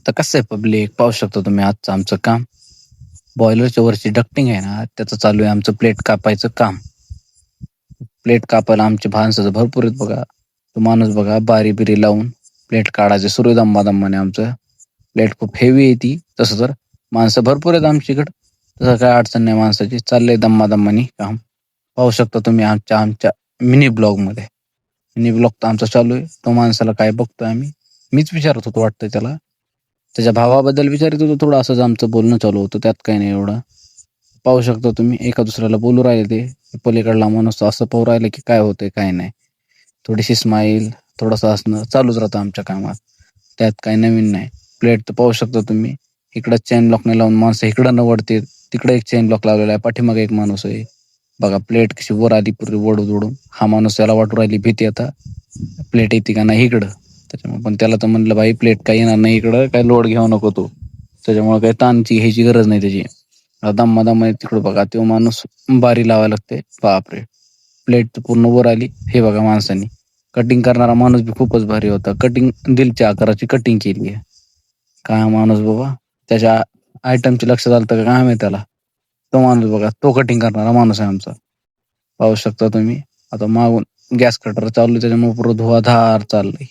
तर कसं आहे पब्लिक पाहू शकता तुम्ही आजचं आमचं काम. बॉयलरच्या वरची डक्टिंग आहे ना, त्याचं चालू आहे आमचं प्लेट कापायचं काम. प्लेट कापायला आमचे माणसं भरपूर आहेत बघा. तो माणूस बघा बारी-बिरी लावून प्लेट काढायचे सुरू आहे दम्मा-दम्माने आमचं. प्लेट खूप हेवी आहे ती. तसं तर माणसं भरपूर आहेत आमच्याकडं. तसं काही अडचण नाही माणसाची. चाललंय दम्मा-दम्माने काम. पाहू शकता तुम्ही आमच्या मिनी ब्लॉगमध्ये. मिनी ब्लॉग तर आमचा चालू आहे. तो माणसाला काय बघतोय आम्ही. मीच विचारत होतो वाटतं त्याला. त्याच्या भावाबद्दल विचारित होतो थोडं, असंच आमचं बोलणं चालू होतं. त्यात काही नाही एवढं. पाहू शकता तुम्ही एका दुसऱ्याला बोलू राहिले ते. पलीकडला माणूस असं पाहू राहिलं की काय होतंय काय नाही. थोडीशी स्माईल, थोडंसं हसणं चालूच राहतं आमच्या कामात. त्यात काही नवीन नाही. प्लेट तर पाहू शकता तुम्ही. इकडं चेन लॉकने लावून माणसं इकडं न वळते. तिकडे एक चेन लॉक लावलेला आहे. पाठीमागे एक माणूस आहे. बघा प्लेट कशी वर आली पूर्वी ओढून. हा माणूस त्याला वाटू राहिली भीती आता. प्लेट येते का नाही इकडं. त्याच्यामुळे पण त्याला तर म्हणलं भाई प्लेट काही येणार नाही इकडं, काय लोड घेऊ नको तू. त्याच्यामुळे काही ताणची घ्यायची गरज नाही त्याची. दम्मा तिकडं बघा तो माणूस बारी लावायला लागते. बापरे! प्लेट पूर्ण वर आली. हे बघा माणसांनी. कटिंग करणारा माणूस बी खूपच भारी होता. कटिंग दिलच्या आकाराची कटिंग केली आहे. काय माणूस बाबा. त्याच्या आयटमचे लक्ष झालं का काय माहिती त्याला. तो माणूस बघा, तो कटिंग करणारा माणूस आहे आमचा. पाहू शकता तुम्ही. आता मागून गॅस कटर चालू आहे त्याच्यामुळे पुरं धुवाधार चाललंय.